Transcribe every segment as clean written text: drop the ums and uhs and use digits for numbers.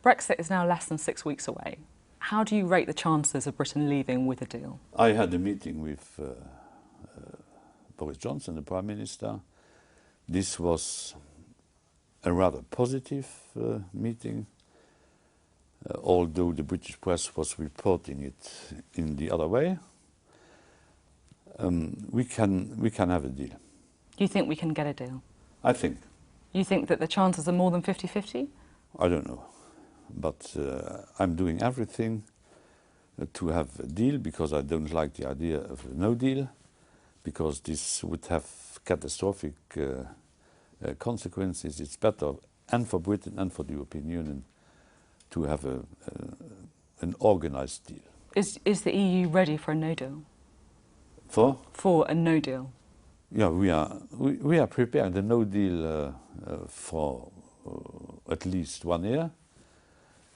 Brexit is now less than 6 weeks away. How do you rate the chances of Britain leaving with a deal? I had a meeting with Boris Johnson, the Prime Minister. This was a rather positive meeting, although the British press was reporting it in the other way. We can have a deal. You think we can get a deal? I think. You think that the chances are more than 50-50? I don't know. But I'm doing everything to have a deal, because I don't like the idea of a no deal, because this would have catastrophic consequences. It's better, and for Britain and for the European Union, to have an organized deal. Is the EU ready for a no deal? For a no deal? Yeah, we are preparing the no deal for at least 1 year,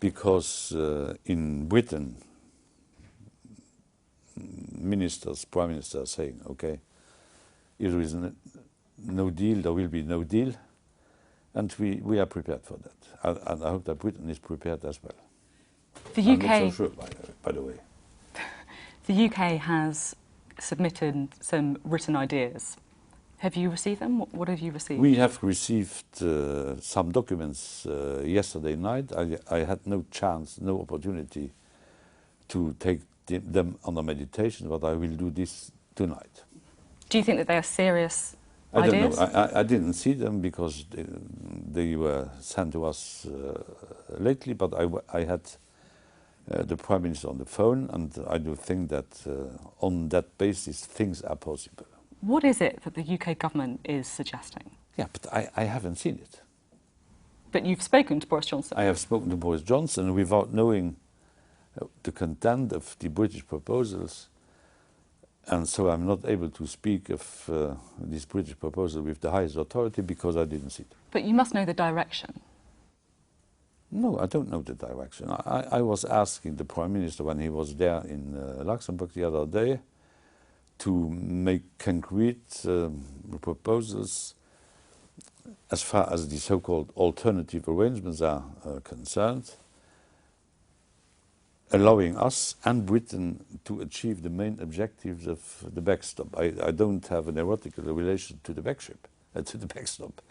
because in Britain, prime ministers are saying, okay, if there is no deal, there will be no deal, and we are prepared for that. And I hope that Britain is prepared as well. I'm not so sure, by the way. The UK has submitted some written ideas. Have you received them? What have you received? We have received some documents yesterday night. I had no chance, no opportunity to take them under meditation, but I will do this tonight. Do you think that they are serious ideas? I don't know. I didn't see them because they were sent to us lately, but I had the Prime Minister on the phone, and I do think that on that basis things are possible. What is it that the UK government is suggesting? Yeah, but I haven't seen it. But you've spoken to Boris Johnson? I have spoken to Boris Johnson without knowing the content of the British proposals, and so I'm not able to speak of this British proposal with the highest authority because I didn't see it. But you must know the direction. No, I don't know the direction. I was asking the Prime Minister when he was there in Luxembourg the other day to make concrete proposals as far as the so-called alternative arrangements are concerned, allowing us and Britain to achieve the main objectives of the backstop. I don't have an erotical relation to the backstop.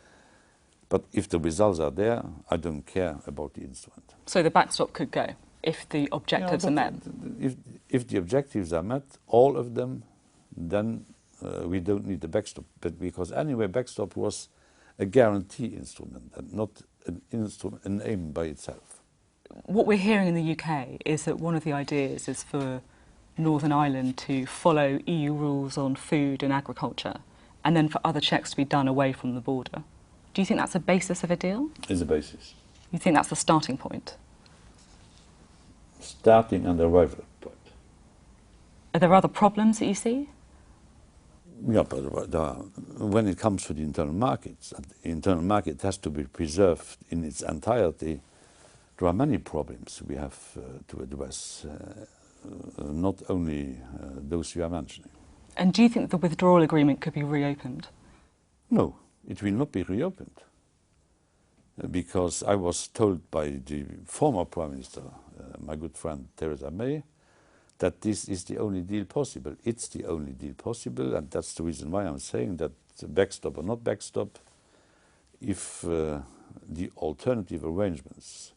But if the results are there, I don't care about the instrument. So the backstop could go if the objectives are met? If the objectives are met, all of them, then we don't need the backstop. But because anyway, backstop was a guarantee instrument and not an aim by itself. What we're hearing in the UK is that one of the ideas is for Northern Ireland to follow EU rules on food and agriculture, and then for other checks to be done away from the border. Do you think that's a basis of a deal? It's a basis. You think that's the starting point? Starting and arrival point. Are there other problems that you see? Yeah, but when it comes to the internal markets, the internal market has to be preserved in its entirety. There are many problems we have to address, not only those you are mentioning. And do you think the withdrawal agreement could be reopened? No, it will not be reopened. Because I was told by the former Prime Minister, my good friend Theresa May, that this is the only deal possible. It's the only deal possible, and that's the reason why I'm saying that backstop or not backstop, if the alternative arrangements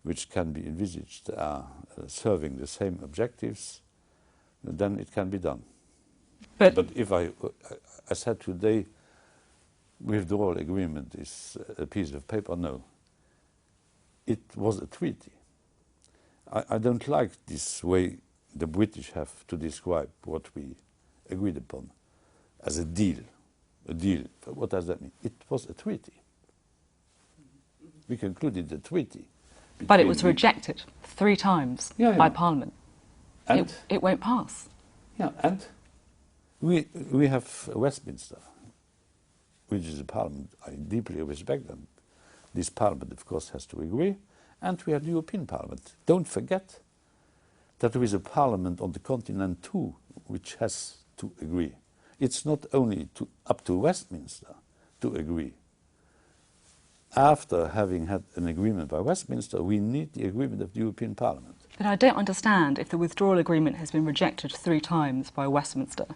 which can be envisaged are serving the same objectives, then it can be done. But if I said today, withdrawal agreement is a piece of paper, no. It was a treaty. I don't like this way the British have to describe what we agreed upon as a deal. A deal. What does that mean? It was a treaty. We concluded the treaty. But it was rejected 3 times by Parliament. And it won't pass. Yeah, and we have Westminster, which is a parliament. I deeply respect them. This parliament, of course, has to agree. And we have the European Parliament. Don't forget that there is a parliament on the continent too, which has to agree. It's not only up to Westminster to agree. after having had an agreement by Westminster, we need the agreement of the European Parliament. But I don't understand if the withdrawal agreement has been rejected 3 times by Westminster,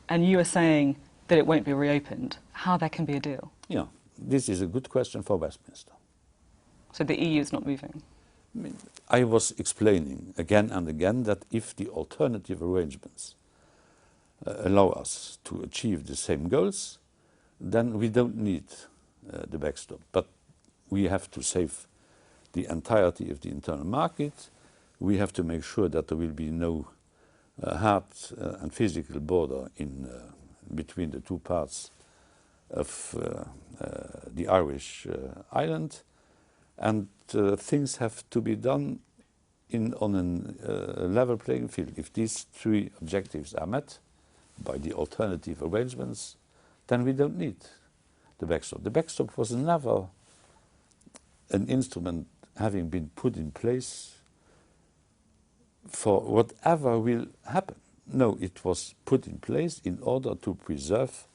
and you are saying that it won't be reopened, how there can be a deal. Yeah, this is a good question for Westminster. So the EU is not moving. I was explaining again and again that if the alternative arrangements allow us to achieve the same goals, then we don't need the backstop. But we have to save the entirety of the internal market. We have to make sure that there will be no hard and physical border in between the 2 parts of the Irish island, and things have to be done on a level playing field. If these 3 objectives are met by the alternative arrangements, then we don't need the backstop. The backstop was never an instrument having been put in place for whatever will happen. No, it was put in place in order to preserve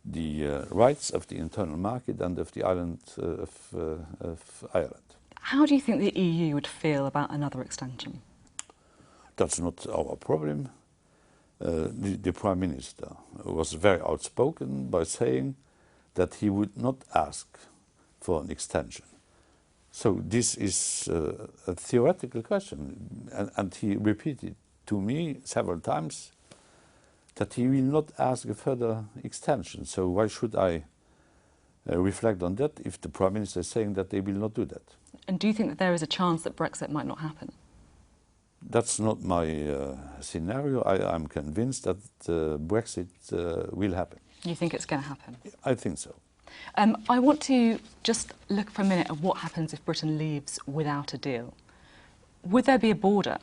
the rights of the internal market and of the island of Ireland. How do you think the EU would feel about another extension? That's not our problem. The Prime Minister was very outspoken by saying that he would not ask for an extension. So this is a theoretical question, and he repeated to me several times that he will not ask a further extension. So why should I reflect on that if the Prime Minister is saying that they will not do that? And do you think that there is a chance that Brexit might not happen? That's not my scenario. I'm convinced that Brexit will happen. You think it's going to happen? I think so. I want to just look for a minute at what happens if Britain leaves without a deal. Would there be a border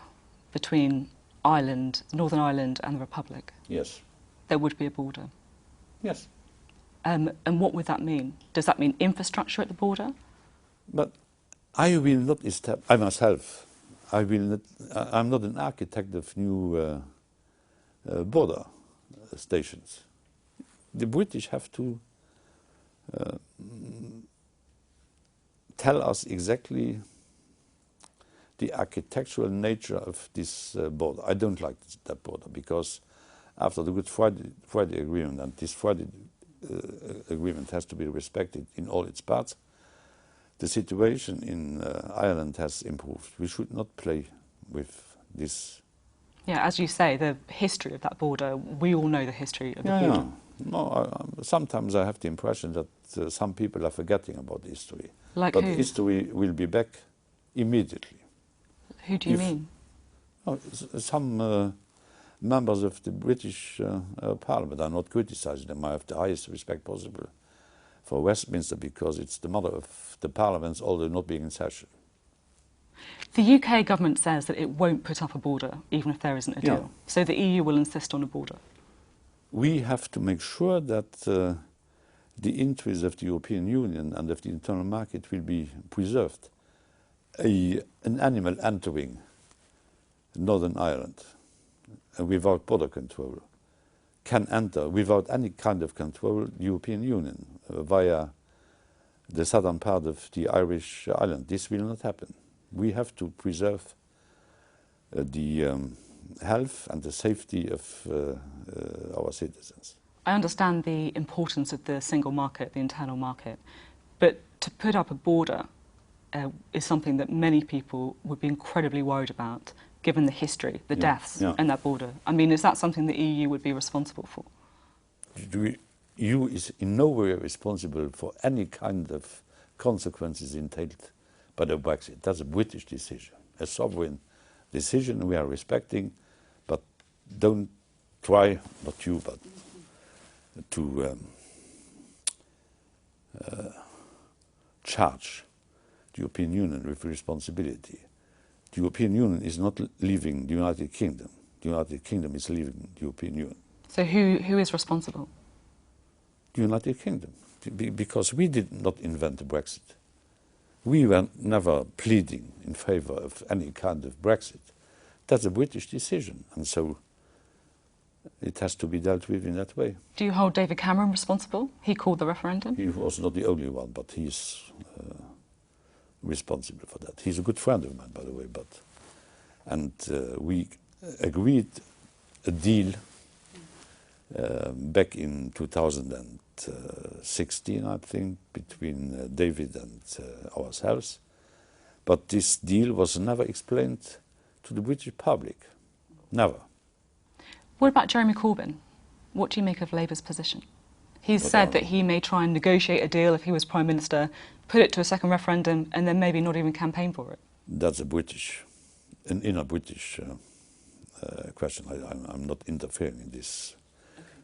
between Ireland, Northern Ireland and the Republic? Yes. There would be a border. Yes. And what would that mean? Does that mean infrastructure at the border? But I will not establish, I myself, I'm not an architect of new border stations. The British have to tell us exactly the architectural nature of this border. I don't like that border because after the Good Friday Agreement, and this Friday Agreement has to be respected in all its parts, the situation in Ireland has improved. We should not play with this. Yeah, as you say, the history of that border, we all know the history of the border. Yeah. No, sometimes I have the impression that some people are forgetting about history. Like but who? History will be back immediately. Who do you mean? Some members of the British Parliament. I'm not criticising them. I have the highest respect possible for Westminster because it's the mother of the parliaments, although not being in session. The UK government says that it won't put up a border, even if there isn't a deal. Yeah. So the EU will insist on a border. We have to make sure that the interests of the European Union and of the internal market will be preserved. An animal entering Northern Ireland without border control can enter without any kind of control the European Union via the southern part of the Irish island. This will not happen. We have to preserve the health and the safety of our citizens. I understand the importance of the single market, the internal market, but to put up a border is something that many people would be incredibly worried about, given the history, the deaths and that border. I mean, is that something the EU would be responsible for? The EU is in no way responsible for any kind of consequences entailed by the Brexit. That's a British decision, a sovereign decision we are respecting, but don't try, not you, but to charge the European Union with responsibility. The European Union is not leaving the United Kingdom. The United Kingdom is leaving the European Union. So who is responsible? The United Kingdom, because we did not invent the Brexit. We were never pleading in favour of any kind of Brexit. That's a British decision, and so it has to be dealt with in that way. Do you hold David Cameron responsible? He called the referendum. He was not the only one, but he's responsible for that. He's a good friend of mine, by the way. And we agreed a deal back in 2016, I think, between David and ourselves. But this deal was never explained to the British public. Never. What about Jeremy Corbyn? What do you make of Labour's position? He's said that he may try and negotiate a deal if he was Prime Minister, put it to a second referendum, and then maybe not even campaign for it. That's an inner British question. I'm not interfering in this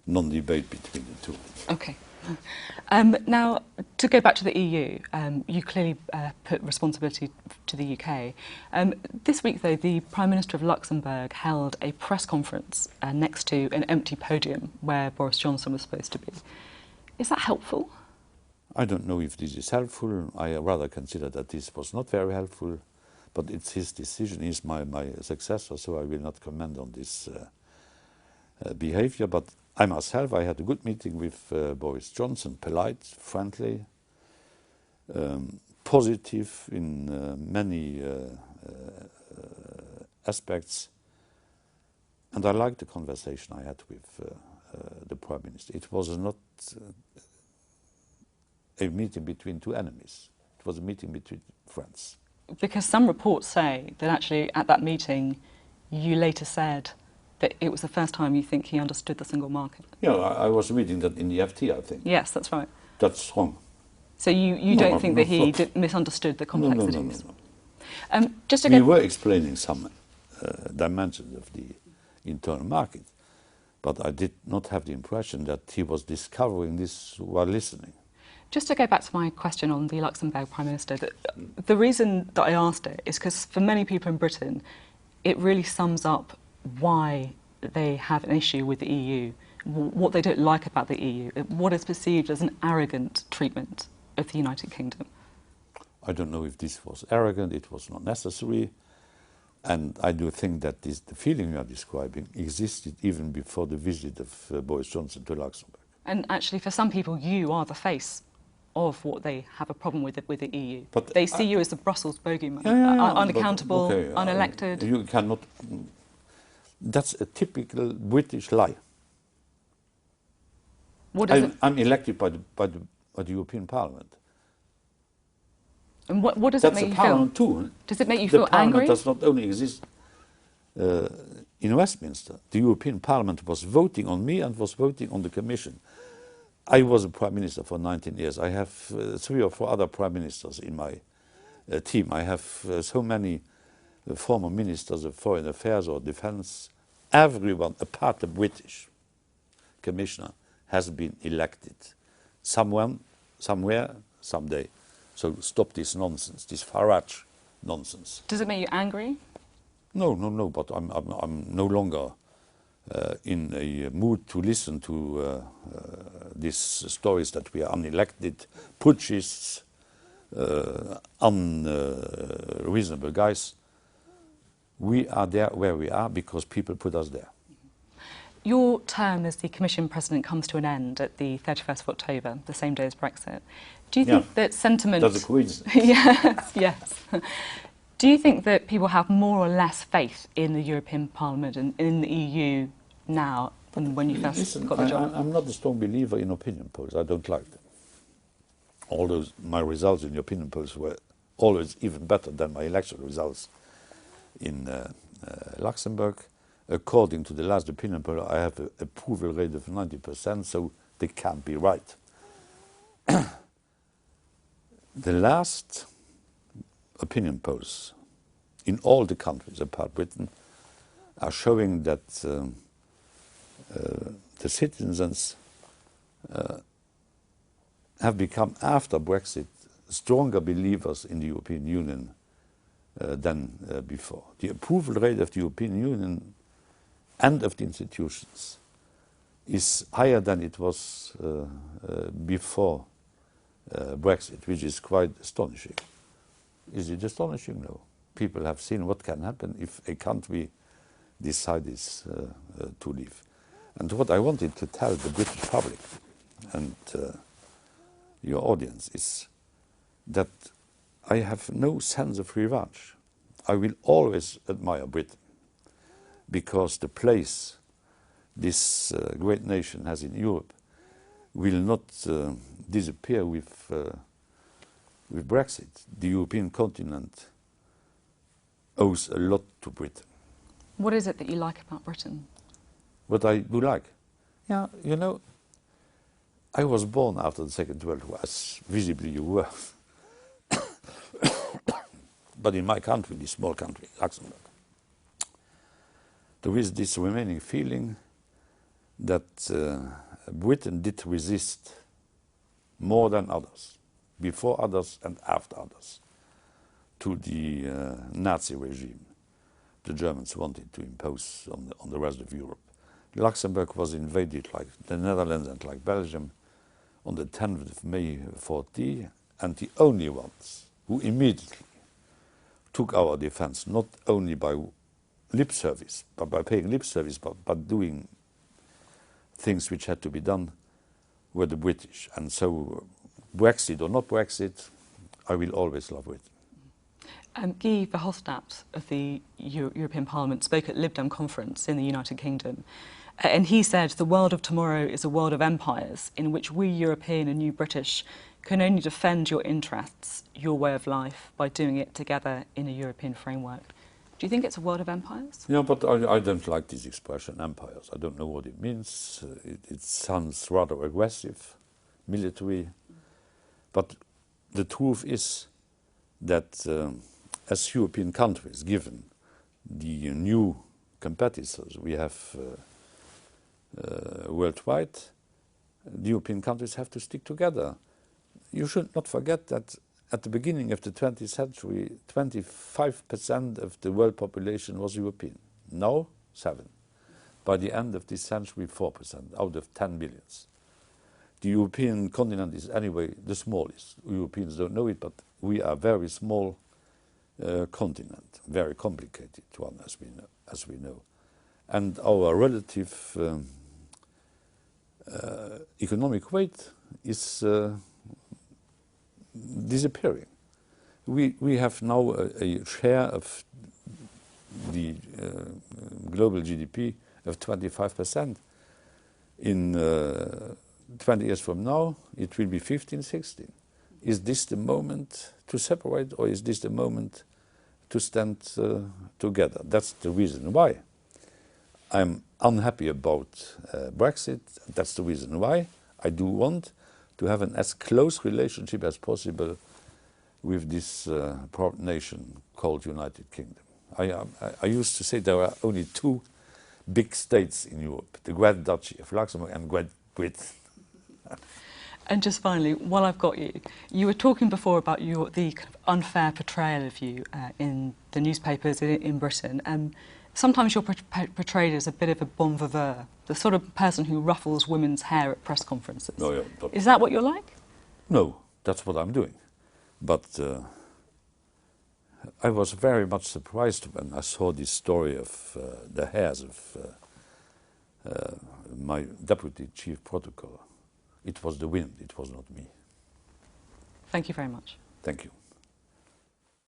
non-debate between the two. Okay. Now, to go back to the EU, you clearly put responsibility to the UK. This week, though, the Prime Minister of Luxembourg held a press conference next to an empty podium where Boris Johnson was supposed to be. Is that helpful? I don't know if this is helpful. I rather consider that this was not very helpful, but it's his decision. He's my successor, so I will not comment on this behavior. But I myself, I had a good meeting with Boris Johnson, polite, friendly, positive in many aspects. And I liked the conversation I had with the Prime Minister. It was not a meeting between two enemies. It was a meeting between friends. Because some reports say that actually at that meeting you later said that it was the first time you think he understood the single market. Yeah, I was reading that in the FT, I think. Yes, that's right. That's wrong. So you don't think that he misunderstood the complexities? No. Just to we were explaining some dimensions of the internal market, but I did not have the impression that he was discovering this while listening. Just to go back to my question on the Luxembourg Prime Minister, the reason that I asked it is because for many people in Britain, it really sums up why they have an issue with the EU, what they don't like about the EU, what is perceived as an arrogant treatment of the United Kingdom. I don't know if this was arrogant, it was not necessary, and I do think that the feeling you are describing existed even before the visit of Boris Johnson to Luxembourg. And actually, for some people, you are the face of what they have a problem with the EU. But they see you as the Brussels bogeyman, unaccountable, unelected. You cannot. That's a typical British lie. What is it? I'm elected by the European Parliament. And what does it make you feel? That's a parliament too. Does it make you feel angry? The parliament does not only exist in Westminster. The European Parliament was voting on me and was voting on the Commission. I was a Prime Minister for 19 years. I have 3 or 4 other Prime Ministers in my team. I have so many former Ministers of Foreign Affairs or Defence. Everyone, apart the British Commissioner, has been elected. Somewhere, someday. So stop this nonsense, this Farage nonsense. Does it make you angry? No, but I'm no longer in a mood to listen to these stories that we are unelected, putschists, unreasonable guys. We are there where we are because people put us there. Your term as the Commission President comes to an end at the 31st of October, the same day as Brexit. Do you think that sentiment... That's a coincidence. yes. Do you think that people have more or less faith in the European Parliament and in the EU now than when you first got the job? I'm not a strong believer in opinion polls. I don't like them. Although my results in the opinion polls were always even better than my election results in Luxembourg. According to the last opinion poll, I have an approval rate of 90%, so they can't be right. The last opinion polls in all the countries apart Britain are showing that the citizens have become, after Brexit, stronger believers in the European Union than before. The approval rate of the European Union and of the institutions is higher than it was before Brexit, which is quite astonishing. Is it astonishing? No. People have seen what can happen if a country decides to leave. And what I wanted to tell the British public and your audience is that I have no sense of revenge. I will always admire Britain because the place this great nation has in Europe will not disappear with Brexit. The European continent owes a lot to Britain. What is it that you like about Britain? What I do like? Yeah, you know, I was born after the Second World War, as visibly you were. But in my country, this small country, Luxembourg, there is this remaining feeling that Britain did resist more than others, before others and after others, to the Nazi regime the Germans wanted to impose on the rest of Europe. Luxembourg was invaded like the Netherlands and like Belgium on the 10th of May 40, and the only ones who immediately took our defense, not only by lip service, but by paying lip service, but doing things which had to be done, were the British. And so, Brexit or not Brexit, I will always love it. Guy Verhofstadt of the European Parliament spoke at Lib Dem conference in the United Kingdom, and he said the world of tomorrow is a world of empires in which we European and you British can only defend your interests, your way of life, by doing it together in a European framework. Do you think it's a world of empires? Yeah, but I don't like this expression, empires. I don't know what it means. It sounds rather aggressive, military. But the truth is that as European countries, given the new competitors we have worldwide, the European countries have to stick together. You should not forget that at the beginning of the 20th century, 25% of the world population was European. Now, 7%. By the end of this century, 4% out of 10 billions. The European continent is anyway the smallest. Europeans don't know it, but we are a very small continent, very complicated one, as we know. And our relative economic weight is disappearing. We have now a share of the global GDP of 25%. In 20 years from now, it will be 15, 16. Is this the moment to separate, or is this the moment to stand together? That's the reason why I'm unhappy about Brexit. That's the reason why I do want to have an as close relationship as possible with this proud nation called United Kingdom. I used to say there are only two big states in Europe, the Grand Duchy of Luxembourg and Great Britain. And just finally, while I've got you, you were talking before about the kind of unfair portrayal of you in the newspapers in Britain. Sometimes you're portrayed as a bit of a bon vivant, the sort of person who ruffles women's hair at press conferences. No, yeah, is that what you're like? No, that's what I'm doing. But I was very much surprised when I saw this story of the hairs of my deputy chief protocol. It was the wind, it was not me. Thank you very much. Thank you.